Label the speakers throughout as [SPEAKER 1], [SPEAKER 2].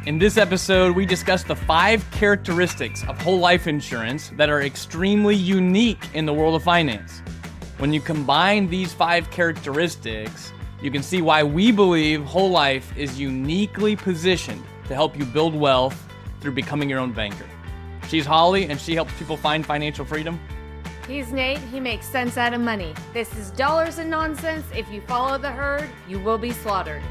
[SPEAKER 1] In this episode, we discuss the 5 characteristics of whole life insurance that are extremely unique in the world of finance. When you combine these 5 characteristics, you can see why we believe whole life is uniquely positioned to help you build wealth through becoming your own banker. She's Holly, and she helps people find financial freedom.
[SPEAKER 2] He's Nate. He makes sense out of money. This is Dollars and Nonsense. If you follow the herd, you will be slaughtered.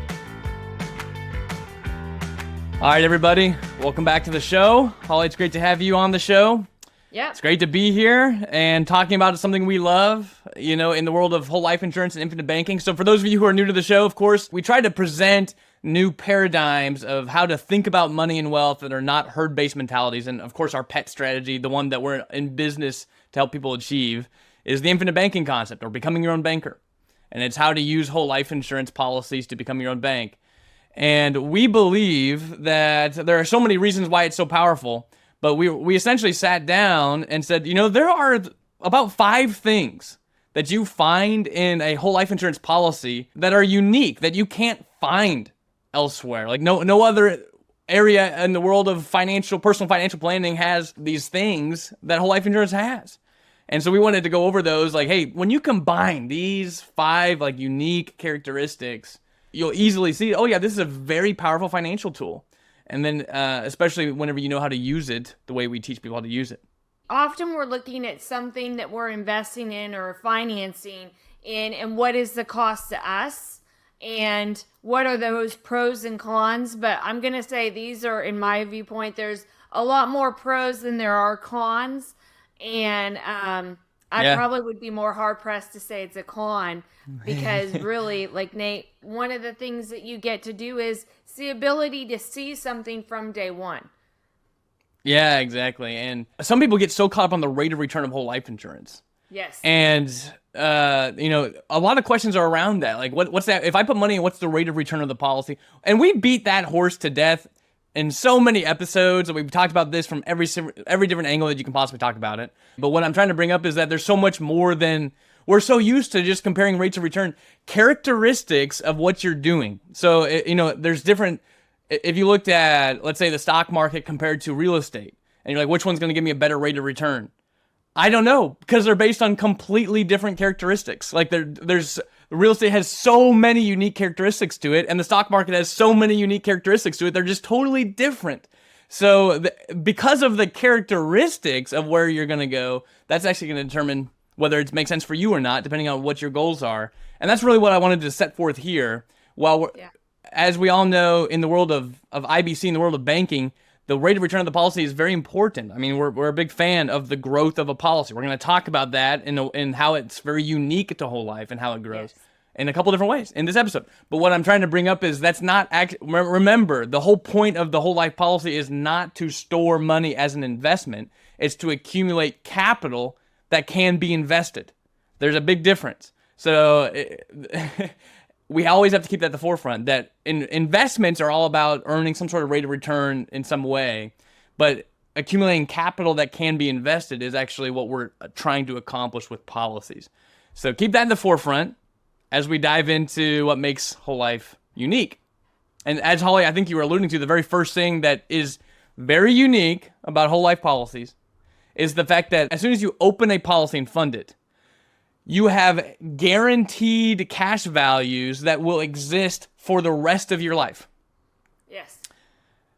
[SPEAKER 1] All right, everybody, welcome back to the show. Holly, it's great to have you on the show.
[SPEAKER 2] Yeah.
[SPEAKER 1] It's great to be here and talking about something we love, in the world of whole life insurance and infinite banking. So for those of you who are new to the show, of course, we try to present new paradigms of how to think about money and wealth that are not herd-based mentalities. And of course, our pet strategy, the one that we're in business to help people achieve, is the infinite banking concept, or becoming your own banker. And it's how to use whole life insurance policies to become your own bank. And we believe that there are so many reasons why it's so powerful, but we essentially sat down and said, there are about 5 things that you find in a whole life insurance policy that are unique, that you can't find elsewhere. Like no other area in the world of personal financial planning has these things that whole life insurance has. And so we wanted to go over those, like, hey, when you combine these 5 unique characteristics, you'll easily see, oh yeah, this is a very powerful financial tool. And then especially whenever you know how to use it, the way we teach people how to use it.
[SPEAKER 2] Often we're looking at something that we're investing in or financing in, and what is the cost to us, and what are those pros and cons. But I'm going to say these are, in my viewpoint, there's a lot more pros than there are cons. And I probably would be more hard-pressed to say it's a con, because really, like Nate, one of the things that you get to do is the ability to see something from day one.
[SPEAKER 1] Yeah, exactly. And some people get so caught up on the rate of return of whole life insurance.
[SPEAKER 2] Yes.
[SPEAKER 1] And, a lot of questions are around that. Like, what's that? If I put money in, what's the rate of return of the policy? And we beat that horse to death in so many episodes, and we've talked about this from every different angle that you can possibly talk about it. But what I'm trying to bring up is that there's so much more than we're so used to just comparing rates of return, characteristics of what you're doing. So, there's different, if you looked at, let's say, the stock market compared to real estate, and you're like, which one's going to give me a better rate of return? I don't know, because they're based on completely different characteristics. Like there's real estate has so many unique characteristics to it, and the stock market has so many unique characteristics to it. They're just totally different. So because of the characteristics of where you're going to go, that's actually going to determine whether it makes sense for you or not, depending on what your goals are. And that's really what I wanted to set forth here. As we all know, in the world of IBC, in the world of banking, the rate of return of the policy is very important. I mean, we're a big fan of the growth of a policy. We're going to talk about that and how it's very unique to whole life and how it grows in a couple different ways in this episode. But what I'm trying to bring up is that's not remember, the whole point of the whole life policy is not to store money as an investment. It's to accumulate capital that can be invested. There's a big difference. So we always have to keep that at the forefront, that investments are all about earning some sort of rate of return in some way, but accumulating capital that can be invested is actually what we're trying to accomplish with policies. So keep that in the forefront as we dive into what makes whole life unique. And as Holly, I think you were alluding to, the very first thing that is very unique about whole life policies is the fact that as soon as you open a policy and fund it, you have guaranteed cash values that will exist for the rest of your life.
[SPEAKER 2] Yes.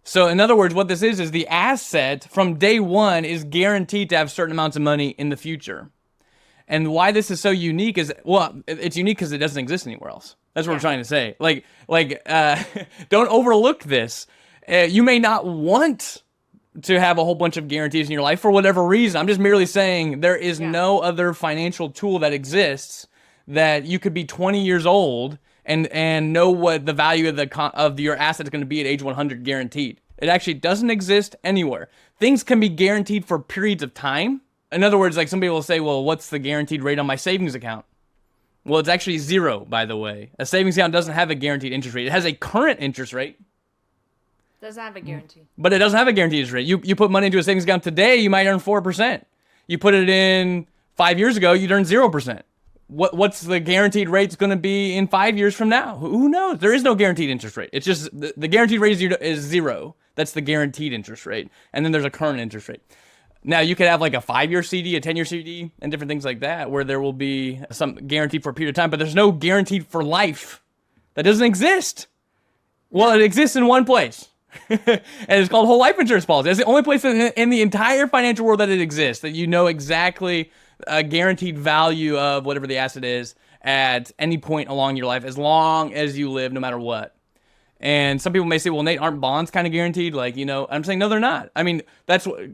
[SPEAKER 1] So in other words, what this is the asset from day one is guaranteed to have certain amounts of money in the future. And why this is so unique is, it's unique because it doesn't exist anywhere else. That's what we're trying to say. Don't overlook this. You may not want to have a whole bunch of guarantees in your life for whatever reason. I'm just merely saying there is no other financial tool that exists that you could be 20 years old and know what the value of your asset is going to be at age 100 guaranteed. It actually doesn't exist anywhere. Things can be guaranteed for periods of time. In other words, like some people will say, well, what's the guaranteed rate on my savings account? Well, it's actually 0, by the way. A savings account doesn't have a guaranteed interest rate. It has a current interest rate.
[SPEAKER 2] Doesn't have a guarantee.
[SPEAKER 1] But it doesn't have a guaranteed interest rate. You put money into a savings account today, you might earn 4%. You put it in 5 years ago, you'd earn 0%. What's the guaranteed rate's going to be in 5 years from now? Who knows? There is no guaranteed interest rate. It's just the guaranteed rate is 0. That's the guaranteed interest rate. And then there's a current interest rate. Now, you could have like a 5-year CD, a 10-year CD, and different things like that, where there will be some guaranteed for a period of time, but there's no guaranteed for life. That doesn't exist. Well, it exists in one place. And it's called whole life insurance policy. That's the only place in the entire financial world that it exists, that you know exactly a guaranteed value of whatever the asset is at any point along your life, as long as you live, no matter what. And some people may say, well, Nate, aren't bonds kind of guaranteed? Like, I'm saying, no, they're not. I mean,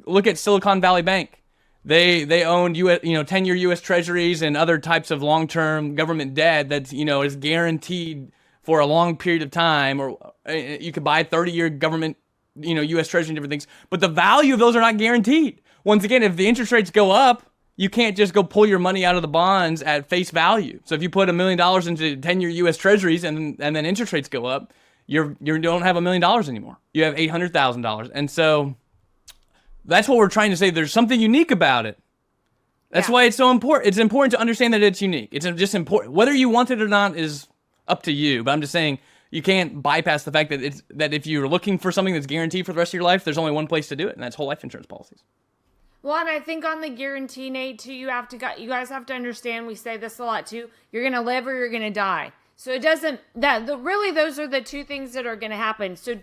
[SPEAKER 1] look at Silicon Valley Bank. They owned 10-year U.S. Treasuries and other types of long-term government debt that, is guaranteed for a long period of time, or you could buy 30-year government, U.S. Treasury and different things. But the value of those are not guaranteed. Once again, if the interest rates go up, you can't just go pull your money out of the bonds at face value. So if you put $1 million into 10-year U.S. Treasuries and then interest rates go up, you don't have $1 million anymore. You have $800,000. And so that's what we're trying to say. There's something unique about it. That's why it's so important. It's important to understand that it's unique. It's just important. Whether you want it or not is up to you. But I'm just saying, you can't bypass the fact that if you're looking for something that's guaranteed for the rest of your life, there's only one place to do it, and that's whole life insurance policies.
[SPEAKER 2] Well, and I think on the guarantee, Nate, too, you guys have to understand, we say this a lot too, you're going to live or you're going to die. So it doesn't, really those are the two things that are going to happen. So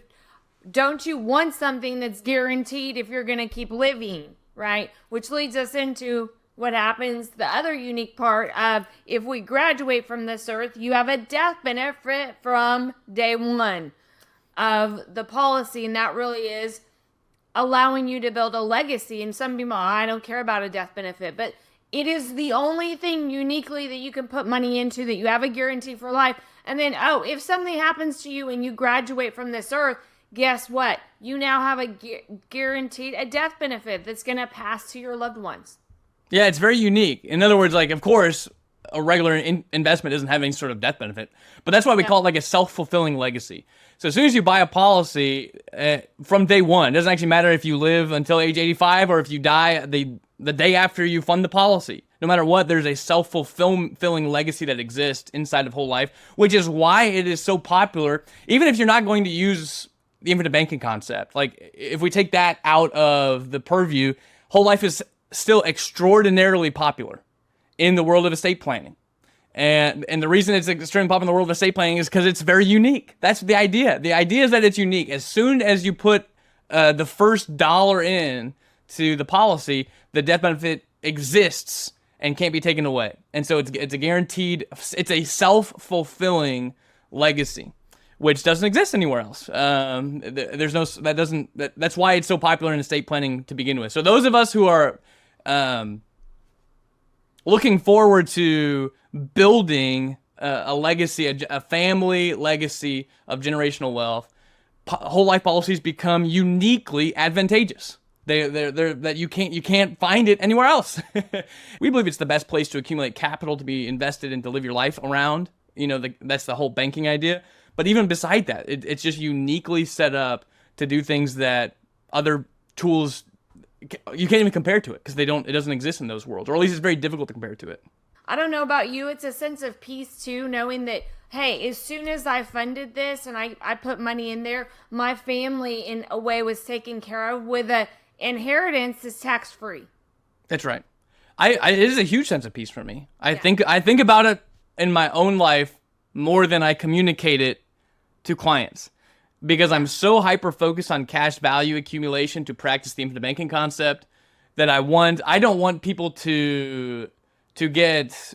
[SPEAKER 2] don't you want something that's guaranteed if you're going to keep living, right? Which leads us into what happens, the other unique part of, if we graduate from this earth, you have a death benefit from day one of the policy, and that really is allowing you to build a legacy. And some people, I don't care about a death benefit, but it is the only thing uniquely that you can put money into, that you have a guarantee for life. And then, if something happens to you and you graduate from this earth, guess what? You now have a guaranteed a death benefit that's going to pass to your loved ones.
[SPEAKER 1] Yeah, it's very unique. In other words, like, of course, a regular investment doesn't have any sort of death benefit, but that's why we call it like a self-fulfilling legacy. So as soon as you buy a policy from day one, it doesn't actually matter if you live until age 85 or if you die the day after you fund the policy. No matter what, there's a self-fulfilling legacy that exists inside of whole life, which is why it is so popular, even if you're not going to use the infinite banking concept. Like, if we take that out of the purview, whole life is still extraordinarily popular in the world of estate planning. And the reason it's extremely popular in the world of estate planning is because it's very unique. That's the idea. The idea is that it's unique. As soon as you put the first dollar in to the policy, the death benefit exists and can't be taken away. And so it's a guaranteed, it's a self-fulfilling legacy, which doesn't exist anywhere else. That's why it's so popular in estate planning to begin with. So those of us who are looking forward to building a legacy, a family legacy of generational wealth, whole life policies become uniquely advantageous. They're that you can't find it anywhere else. We believe it's the best place to accumulate capital to be invested and to live your life around. That's the whole banking idea. But even beside that, it's just uniquely set up to do things that other tools, you can't even compare to it, because it doesn't exist in those worlds, or at least it's very difficult to compare to it.
[SPEAKER 2] I don't know about you, it's a sense of peace too, knowing that, hey, as soon as I funded this and I put money in there, my family in a way was taken care of with a inheritance is tax-free.
[SPEAKER 1] That's right. It is a huge sense of peace for me. I think about it in my own life more than I communicate it to clients, because I'm so hyper-focused on cash value accumulation to practice the infinite banking concept that I don't want people to get,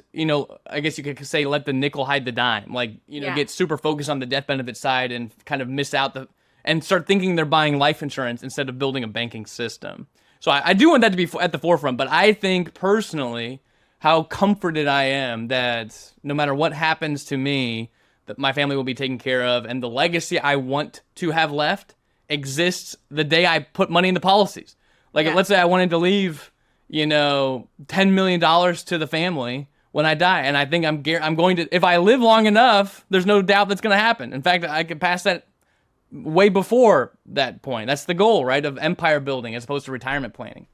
[SPEAKER 1] I guess you could say, let the nickel hide the dime. Like, get super focused on the death benefit side and kind of miss out and start thinking they're buying life insurance instead of building a banking system. So I do want that to be at the forefront, but I think personally how comforted I am that no matter what happens to me, that my family will be taken care of, and the legacy I want to have left exists the day I put money in the policies. Like, let's say I wanted to leave, $10 million to the family when I die, and I think I'm going to, if I live long enough, there's no doubt that's going to happen. In fact, I could pass that way before that point. That's the goal, right, of empire building as opposed to retirement planning.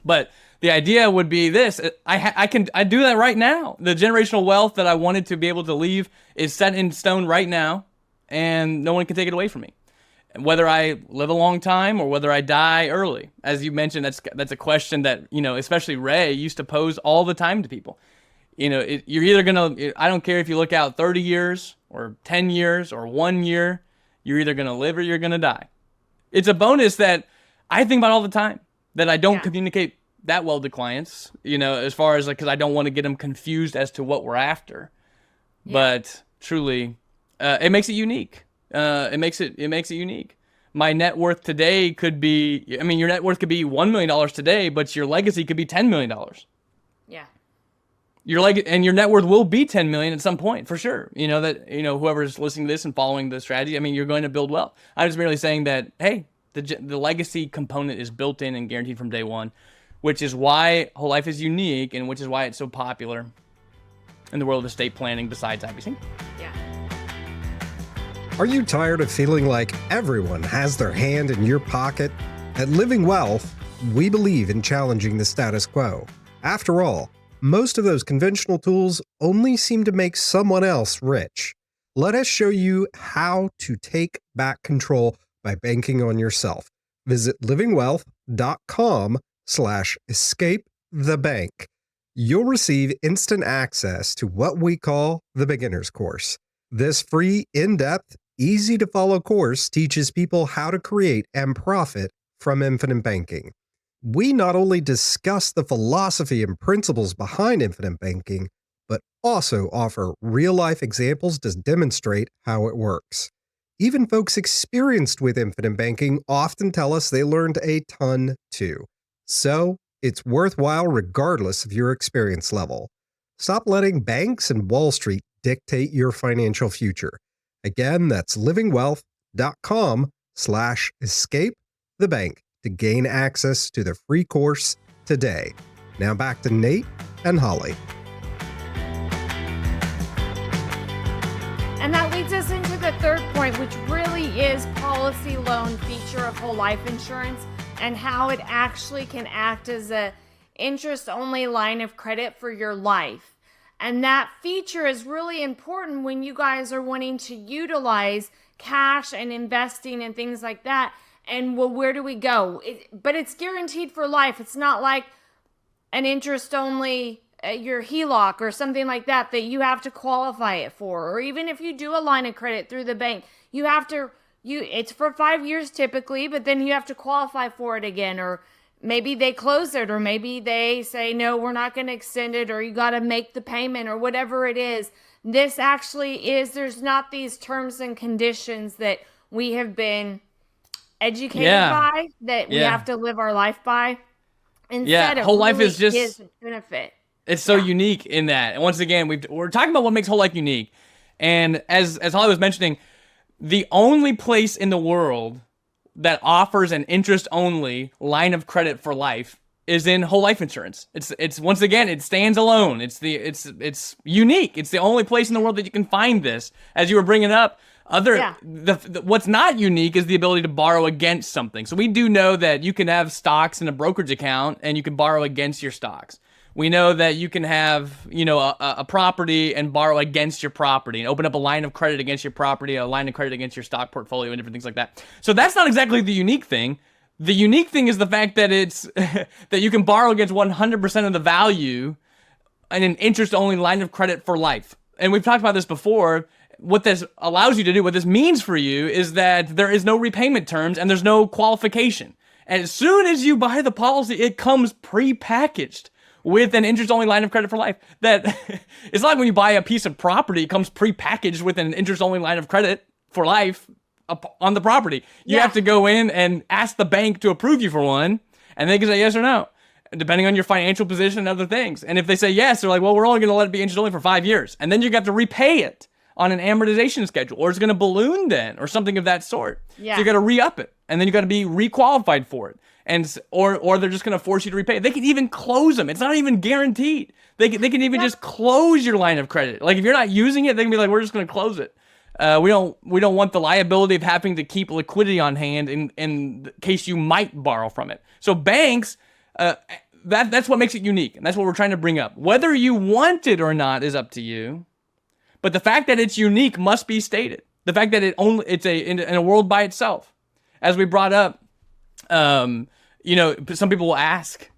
[SPEAKER 1] But the idea would be this: I do that right now. The generational wealth that I wanted to be able to leave is set in stone right now, and no one can take it away from me. whether I live a long time or whether I die early. As you mentioned, that's a question that, especially Ray used to pose all the time to people. You're either gonna, I don't care if you look out 30 years or 10 years or 1 year, you're either gonna live or you're gonna die. It's a bonus that I think about all the time, that I don't communicate that well to clients, as far as because I don't want to get them confused as to what we're after. Yeah. But truly, it makes it unique. It makes it unique. My net worth today could be, your net worth could be $1 million today, but your legacy could be $10 million.
[SPEAKER 2] Yeah.
[SPEAKER 1] And your net worth will be 10 million at some point, for sure. Whoever's listening to this and following the strategy, you're going to build wealth. I'm just merely saying that, hey, the legacy component is built in and guaranteed from day one, which is why whole life is unique and which is why it's so popular in the world of estate planning besides IBC.
[SPEAKER 2] Yeah.
[SPEAKER 3] Are you tired of feeling like everyone has their hand in your pocket? At Living Wealth, we believe in challenging the status quo. After all, most of those conventional tools only seem to make someone else rich. Let us show you how to take back control by banking on yourself. Visit livingwealth.com/escape-the-bank. You'll receive instant access to what we call the beginner's course. This free, in-depth, easy-to-follow course teaches people how to create and profit from infinite banking. We not only discuss the philosophy and principles behind infinite banking, but also offer real-life examples to demonstrate how it works. Even folks experienced with infinite banking often tell us they learned a ton too. So, it's worthwhile regardless of your experience level. Stop letting banks and Wall Street dictate your financial future. Again, that's livingwealth.com/escape-the-bank to gain access to the free course today. Now back to Nate and Holly.
[SPEAKER 2] And that leads us into the third point, which really is policy loan feature of whole life insurance and how it actually can act as a interest-only line of credit for your life. And that feature is really important when you guys are wanting to utilize cash and investing and things like that. And well, where do we go? But it's guaranteed for life. It's not like an interest-only your HELOC or something like that you have to qualify it for. Or even if you do a line of credit through the bank, it's for 5 years typically, but then you have to qualify for it again. Or maybe they close it, or maybe they say, no, we're not going to extend it, or you got to make the payment, or whatever it is. This actually there's not these terms and conditions that we have been educated by, that we have to live our life by. Instead,
[SPEAKER 1] whole life is just
[SPEAKER 2] is a benefit.
[SPEAKER 1] It's so unique in that. And once again, we're talking about what makes whole life unique. And as Holly was mentioning, the only place in the world that offers an interest-only line of credit for life is in whole life insurance. It's once again, it stands alone. It's unique. It's the only place in the world that you can find this. As you were bringing up, what's not unique is the ability to borrow against something. So we do know that you can have stocks in a brokerage account and you can borrow against your stocks. We know that you can have, a property and borrow against your property and open up a line of credit against your property, a line of credit against your stock portfolio, and different things like that. So that's not exactly the unique thing. The unique thing is the fact that it's that you can borrow against 100% of the value in an interest-only line of credit for life. And we've talked about this before. What this allows you to do, what this means for you, is that there is no repayment terms and there's no qualification. And as soon as you buy the policy, it comes pre-packaged with an interest-only line of credit for life. That it's not like when you buy a piece of property, it comes pre-packaged with an interest-only line of credit for life on the property. You have to go in and ask the bank to approve you for one, and they can say yes or no, depending on your financial position and other things. And if they say yes, they're like, well, we're only going to let it be interest-only for 5 years. And then you have to repay it on an amortization schedule, or it's going to balloon then, or something of that sort. Yeah. So you got to re-up it, and then you got to be requalified for it. And or they're just going to force you to repay it. They can even close them. It's not even guaranteed. They can even just close your line of credit. Like if you're not using it, they can be like, we're just going to close it. We don't want the liability of having to keep liquidity on hand in case you might borrow from it. So banks, that's what makes it unique, and that's what we're trying to bring up. Whether you want it or not is up to you, but the fact that it's unique must be stated. The fact that it's in a world by itself. as we brought up, some people will ask,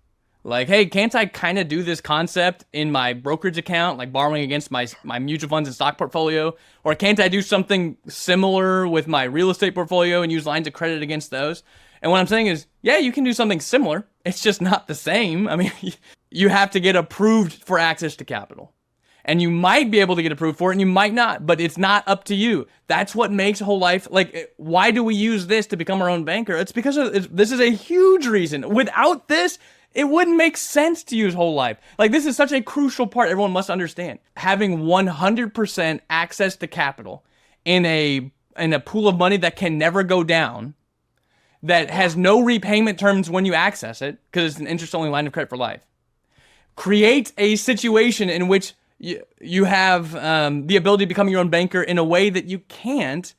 [SPEAKER 1] like, hey, can't I kind of do this concept in my brokerage account, like borrowing against my mutual funds and stock portfolio? Or can't I do something similar with my real estate portfolio and use lines of credit against those? And what I'm saying is, yeah, you can do something similar. It's just not the same. I mean, you have to get approved for access to capital. And you might be able to get approved for it and you might not, but it's not up to you. That's what makes whole life, like, why do we use this to become our own banker? It's because this is a huge reason. Without this, it wouldn't make sense to use whole life. Like, this is such a crucial part everyone must understand. Having 100% access to capital in a pool of money that can never go down, that has no repayment terms when you access it, because it's an interest-only line of credit for life, creates a situation in which you have the ability to become your own banker in a way that you can't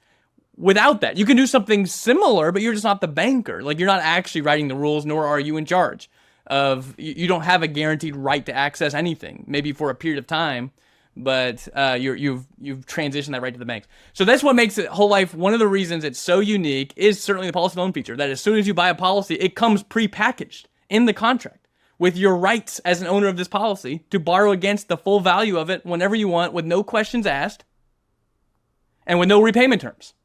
[SPEAKER 1] without that. You can do something similar, but you're just not the banker. Like, you're not actually writing the rules, nor are you in charge of. You don't have a guaranteed right to access anything, maybe for a period of time, but you've transitioned that right to the banks. So that's what makes it whole life. One of the reasons it's so unique is certainly the policy loan feature, that as soon as you buy a policy, it comes pre-packaged in the contract with your rights as an owner of this policy to borrow against the full value of it whenever you want, with no questions asked and with no repayment terms.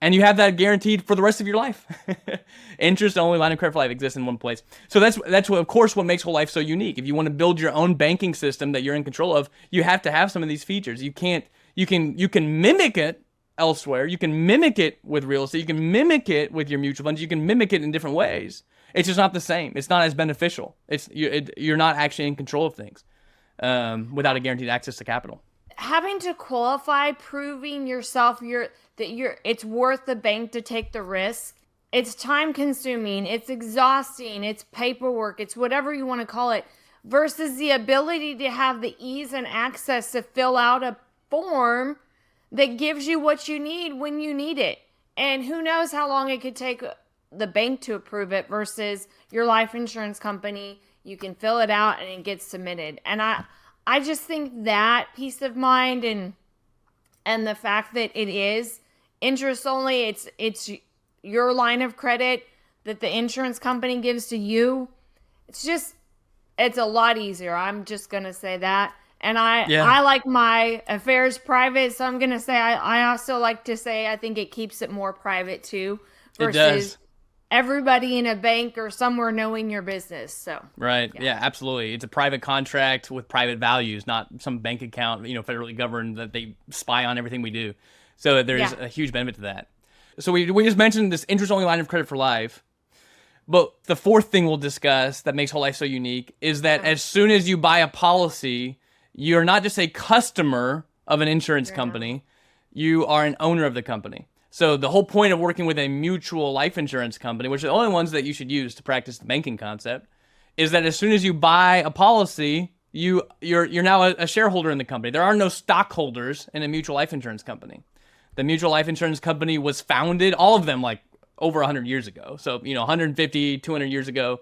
[SPEAKER 1] And you have that guaranteed for the rest of your life. Interest only line of credit for life exists in one place. So that's what, of course, what makes whole life so unique. If you want to build your own banking system that you're in control of, you have to have some of these features. You can mimic it elsewhere. You can mimic it with real estate. You can mimic it with your mutual funds. You can mimic it in different ways. It's just not the same. It's not as beneficial. You're not actually in control of things without a guaranteed access to capital.
[SPEAKER 2] Having to qualify, proving yourself it's worth the bank to take the risk. It's time consuming, it's exhausting, it's paperwork, it's whatever you want to call it, versus the ability to have the ease and access to fill out a form that gives you what you need when you need it. And who knows how long it could take the bank to approve it versus your life insurance company. You can fill it out and it gets submitted. And I just think that peace of mind and the fact that it is interest only, it's your line of credit that the insurance company gives to you. It's a lot easier. I'm just going to say that. And I like my affairs private. So I'm going to say, I also like to say, I think it keeps it more private too, versus everybody in a bank or somewhere knowing your business. So
[SPEAKER 1] right. Yeah, absolutely. It's a private contract with private values, not some bank account, federally governed that they spy on everything we do. So there's a huge benefit to that. So we just mentioned this interest-only line of credit for life. But the fourth thing we'll discuss that makes whole life so unique is that as soon as you buy a policy, you're not just a customer of an insurance company, you are an owner of the company. So the whole point of working with a mutual life insurance company, which are the only ones that you should use to practice the banking concept, is that as soon as you buy a policy, you're now a shareholder in the company. There are no stockholders in a mutual life insurance company. The mutual life insurance company was founded, all of them, like over 100 years ago. So, 150, 200 years ago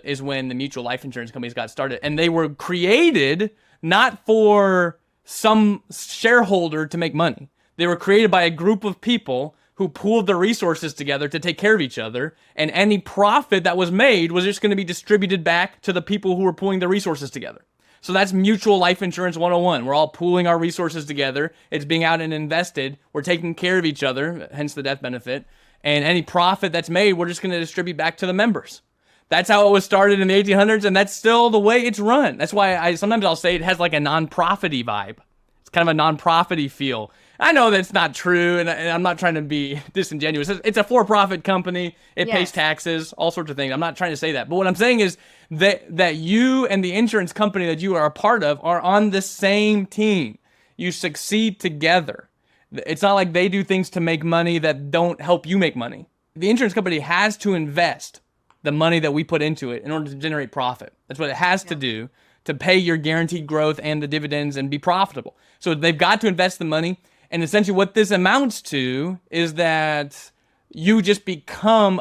[SPEAKER 1] is when the mutual life insurance companies got started. And they were created not for some shareholder to make money. They were created by a group of people who pooled their resources together to take care of each other. And any profit that was made was just going to be distributed back to the people who were pooling their resources together. So that's mutual life insurance 101. We're all pooling our resources together. It's being out and invested. We're taking care of each other, hence the death benefit. And any profit that's made, we're just going to distribute back to the members. That's how it was started in the 1800s, and that's still the way it's run. That's why sometimes I'll say it has like a non-profity vibe. It's kind of a non-profity feel. I know that's not true, and I'm not trying to be disingenuous. It's a for-profit company. It pays taxes, all sorts of things. I'm not trying to say that. But what I'm saying is that you and the insurance company that you are a part of are on the same team. You succeed together. It's not like they do things to make money that don't help you make money. The insurance company has to invest the money that we put into it in order to generate profit. That's what it has to do to pay your guaranteed growth and the dividends and be profitable. So they've got to invest the money. And essentially what this amounts to is that you just become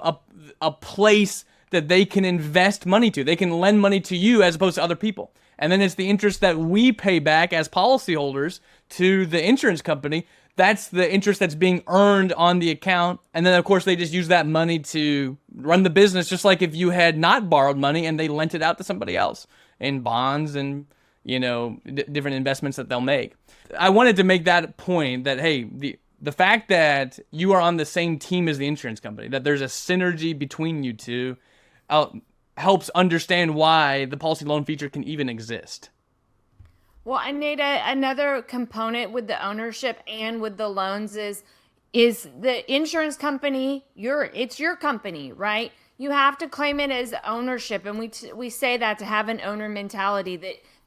[SPEAKER 1] a place that they can invest money to. They can lend money to you as opposed to other people. And then it's the interest that we pay back as policyholders to the insurance company That's the interest that's being earned on the account. And then, of course, they just use that money to run the business, just like if you had not borrowed money and they lent it out to somebody else in bonds and, different investments that they'll make. I wanted to make that point that, hey, the fact that you are on the same team as the insurance company, that there's a synergy between you two, helps understand why the policy loan feature can even exist.
[SPEAKER 2] Well, and Nate, another component with the ownership and with the loans is the insurance company. It's your company, right? You have to claim it as ownership, and we say that to have an owner mentality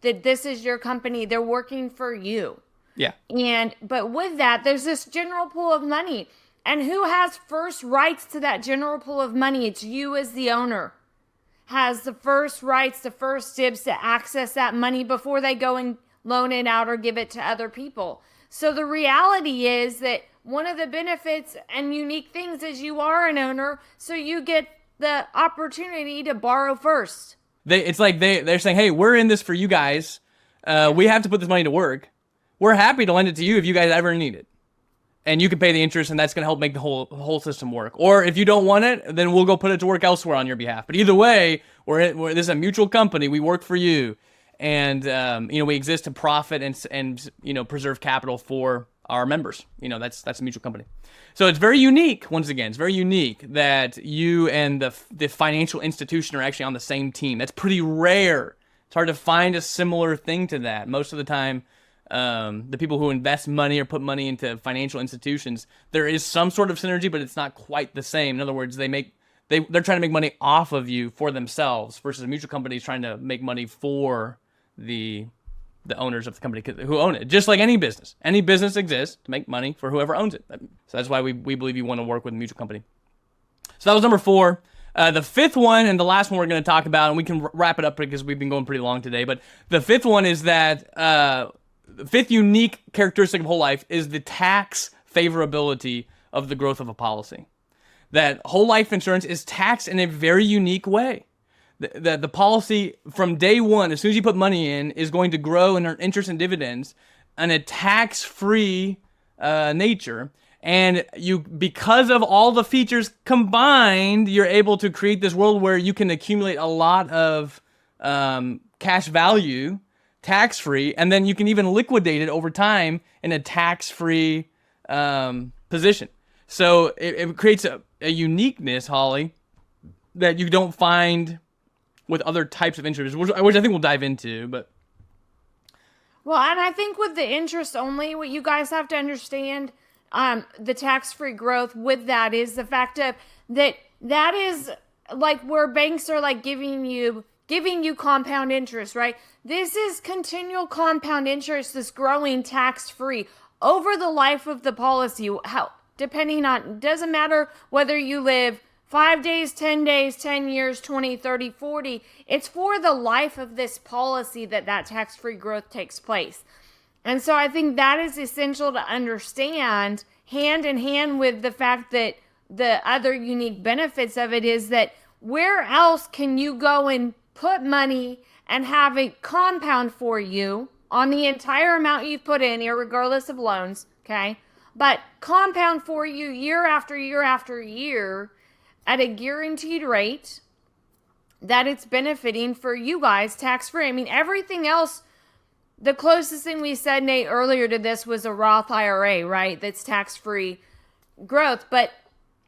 [SPEAKER 2] that this is your company. They're working for you.
[SPEAKER 1] Yeah.
[SPEAKER 2] But with that, there's this general pool of money, and who has first rights to that general pool of money? It's you as the owner. Has the first rights, the first dibs to access that money before they go and loan it out or give it to other people. So the reality is that one of the benefits and unique things is you are an owner, so you get the opportunity to borrow first.
[SPEAKER 1] It's like they're saying, hey, we're in this for you guys. We have to put this money to work. We're happy to lend it to you if you guys ever need it. And you can pay the interest, and that's going to help make the whole system work. Or if you don't want it, then we'll go put it to work elsewhere on your behalf. But either way, this is a mutual company. We work for you, and we exist to profit and preserve capital for our members. That's a mutual company. So it's very unique. Once again, it's very unique that you and the financial institution are actually on the same team. That's pretty rare. It's hard to find a similar thing to that. Most of the time, the people who invest money or put money into financial institutions, there is some sort of synergy, but it's not quite the same. In other words, they're trying to make money off of you for themselves, versus a mutual company is trying to make money for the owners of the company who own it. Just like any business exists to make money for whoever owns it. So that's why we believe you want to work with a mutual company. So that was number 4. The 5th one, and the last one we're going to talk about, and we can wrap it up because we've been going pretty long today, but the 5th one is that the 5th unique characteristic of whole life is the tax favorability of the growth of a policy. That whole life insurance is taxed in a very unique way. The policy from day one, as soon as you put money in, is going to grow and earn interest and dividends in a tax-free nature. And because of all the features combined, you're able to create this world where you can accumulate a lot of cash value tax-free, and then you can even liquidate it over time in a tax-free position. So it creates a uniqueness, Holly, that you don't find with other types of insurance, which I think we'll dive into. But
[SPEAKER 2] well, and I think with the interest only, what you guys have to understand, the tax-free growth with that is the fact of that is like where banks are like giving you compound interest, right? This is continual compound interest that's growing tax-free over the life of the policy. Doesn't matter whether you live 5 days, 10 days, 10 years, 20, 30, 40. It's for the life of this policy that tax-free growth takes place. And so I think that is essential to understand, hand in hand with the fact that the other unique benefits of it is that where else can you go and put money and have a compound for you on the entire amount you've put in, regardless of loans, okay? But compound for you year after year after year at a guaranteed rate that it's benefiting for you guys tax-free. I mean, everything else, the closest thing we said, Nate, earlier to this was a Roth IRA, right? That's tax-free growth. But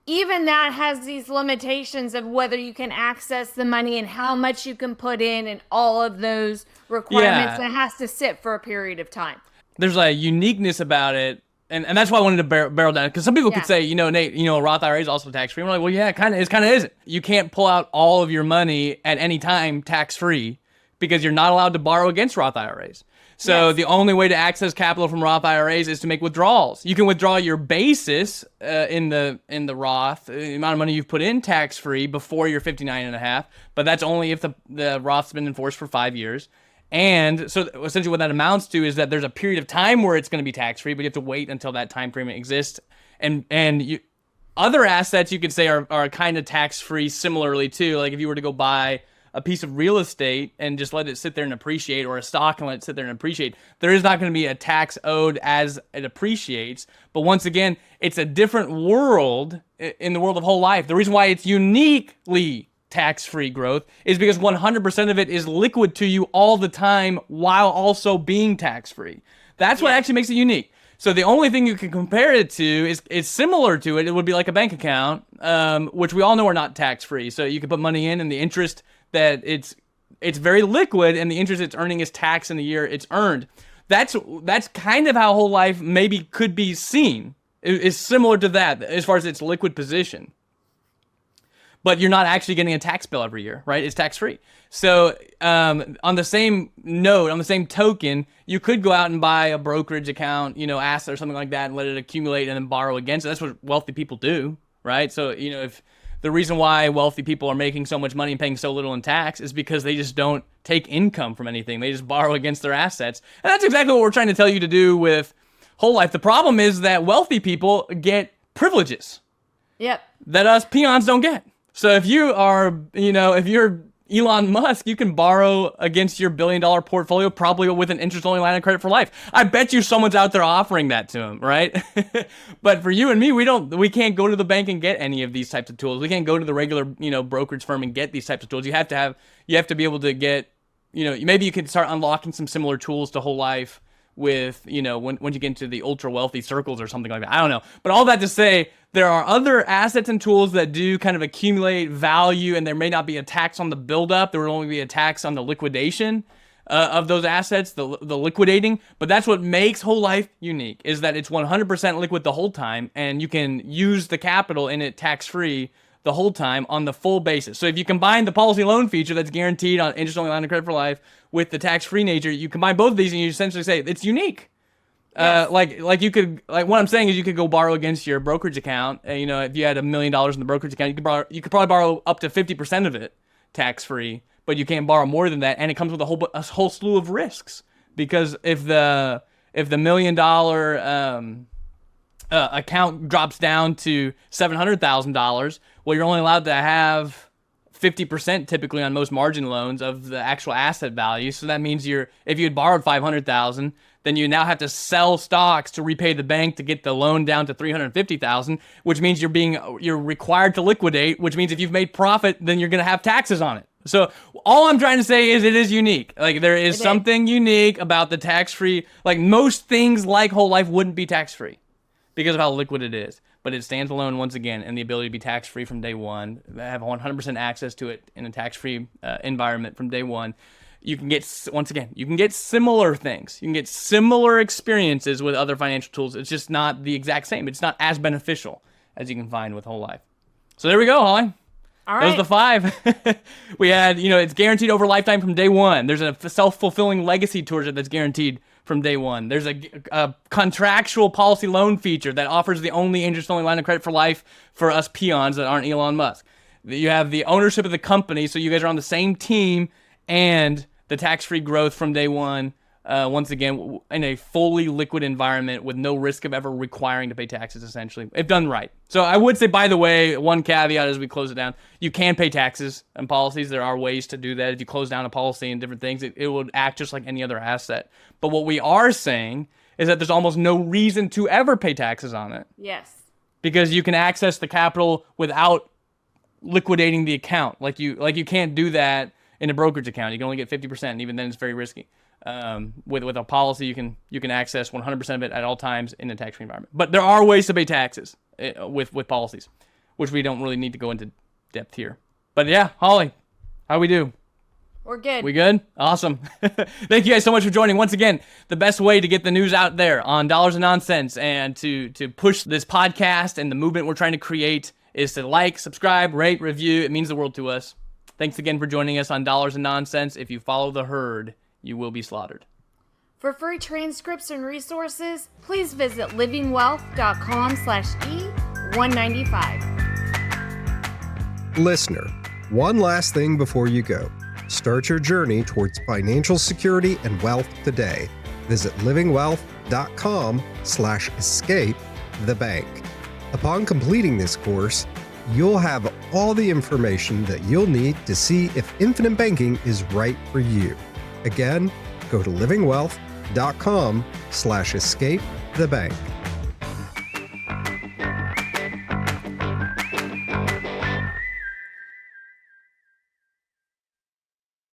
[SPEAKER 2] even that has these limitations of whether you can access the money and how much you can put in and all of those requirements. That has to sit for a period of time.
[SPEAKER 1] There's a uniqueness about it. And that's why I wanted to barrel down, because some people could say, Nate, a Roth IRA is also tax-free. I'm like, well, yeah, it kind of isn't. You can't pull out all of your money at any time tax-free because you're not allowed to borrow against Roth IRAs. So the only way to access capital from Roth IRAs is to make withdrawals. You can withdraw your basis in the Roth, the amount of money you've put in tax-free before you're 59 and a half, but that's only if the Roth's been enforced for 5 years. And so essentially what that amounts to is that there's a period of time where it's going to be tax-free, but you have to wait until that time frame exists. And other assets you could say are kind of tax-free similarly too. Like if you were to go buy a piece of real estate and just let it sit there and appreciate, or a stock and let it sit there and appreciate, there is not going to be a tax owed as it appreciates. But once again, it's a different world in the world of whole life. The reason why it's uniquely tax-free growth is because 100% of it is liquid to you all the time while also being tax-free. That's what actually makes it unique. So the only thing you can compare it to is similar to it. It would be like a bank account, which we all know are not tax-free. So you can put money in, and the interest that it's very liquid, and the interest it's earning is taxed in the year it's earned. That's kind of how whole life maybe could be seen. It's similar to that as far as its liquid position. But you're not actually getting a tax bill every year, right? It's tax-free. So on the same note, on the same token, you could go out and buy a brokerage account, asset or something like that, and let it accumulate and then borrow against it. That's what wealthy people do, right? So, if the reason why wealthy people are making so much money and paying so little in tax is because they just don't take income from anything. They just borrow against their assets. And that's exactly what we're trying to tell you to do with whole life. The problem is that wealthy people get privileges.
[SPEAKER 2] Yep.
[SPEAKER 1] That us peons don't get. So if you are, if you're Elon Musk, you can borrow against your $1 billion portfolio, probably with an interest-only line of credit for life. I bet you someone's out there offering that to him, right? But for you and me, we can't go to the bank and get any of these types of tools. We can't go to the regular, brokerage firm and get these types of tools. You have to be able to get, maybe you can start unlocking some similar tools to whole life with, when you get into the ultra wealthy circles or something like that. I don't know. But all that to say, there are other assets and tools that do kind of accumulate value, and there may not be a tax on the buildup. There will only be a tax on the liquidation of those assets, the liquidating. But that's what makes whole life unique, is that it's 100% liquid the whole time, and you can use the capital in it tax-free the whole time on the full basis. So if you combine the policy loan feature that's guaranteed on interest-only line of credit for life with the tax-free nature, you combine both of these and you essentially say it's unique. Yes. What I'm saying is you could go borrow against your brokerage account. If you had $1 million in the brokerage account, you could probably borrow up to 50% of it tax-free, but you can't borrow more than that, and it comes with a whole slew of risks. Because if the $1 million account drops down to $700,000, well, you're only allowed to have 50% typically on most margin loans of the actual asset value. So that means if you had borrowed $500,000, then you now have to sell stocks to repay the bank to get the loan down to $350,000, which means you're required to liquidate, which means if you've made profit, then you're going to have taxes on it. So all I'm trying to say is it is unique. Like, there is something unique about the tax-free. Like, most things like whole life wouldn't be tax-free because of how liquid it is. But it stands alone once again, and the ability to be tax-free from day one, have 100% access to it in a tax-free environment from day one. You can get similar things. You can get similar experiences with other financial tools. It's just not the exact same. It's not as beneficial as you can find with whole life. So there we go, Holly.
[SPEAKER 2] All right.
[SPEAKER 1] Those are the 5. We had, it's guaranteed over lifetime from day one. There's a self-fulfilling legacy towards it that's guaranteed from day one. There's a contractual policy loan feature that offers the only interest-only line of credit for life for us peons that aren't Elon Musk. You have the ownership of the company, so you guys are on the same team, and the tax-free growth from day one, once again, in a fully liquid environment with no risk of ever requiring to pay taxes, essentially, if done right. So I would say, by the way, one caveat as we close it down, you can pay taxes on policies. There are ways to do that. If you close down a policy and different things, it would act just like any other asset. But what we are saying is that there's almost no reason to ever pay taxes on it.
[SPEAKER 2] Yes.
[SPEAKER 1] Because you can access the capital without liquidating the account. Like you can't do that in a brokerage account. You can only get 50%, and even then it's very risky. With a policy, you can access 100% of it at all times in a tax-free environment. But there are ways to pay taxes with policies, which we don't really need to go into depth here. But yeah, Holly, how we do?
[SPEAKER 2] We're good.
[SPEAKER 1] We good? Awesome. Thank you guys so much for joining. Once again, the best way to get the news out there on Dollars and Nonsense and to push this podcast and the movement we're trying to create is to like, subscribe, rate, review. It means the world to us. Thanks again for joining us on Dollars and Nonsense. If you follow the herd, you will be slaughtered.
[SPEAKER 2] For free transcripts and resources, please visit livingwealth.com/E195.
[SPEAKER 3] Listener, one last thing before you go. Start your journey towards financial security and wealth today. Visit livingwealth.com/escape the bank. Upon completing this course, you'll have all the information that you'll need to see if infinite banking is right for you. Again, go to livingwealth.com/escape the bank.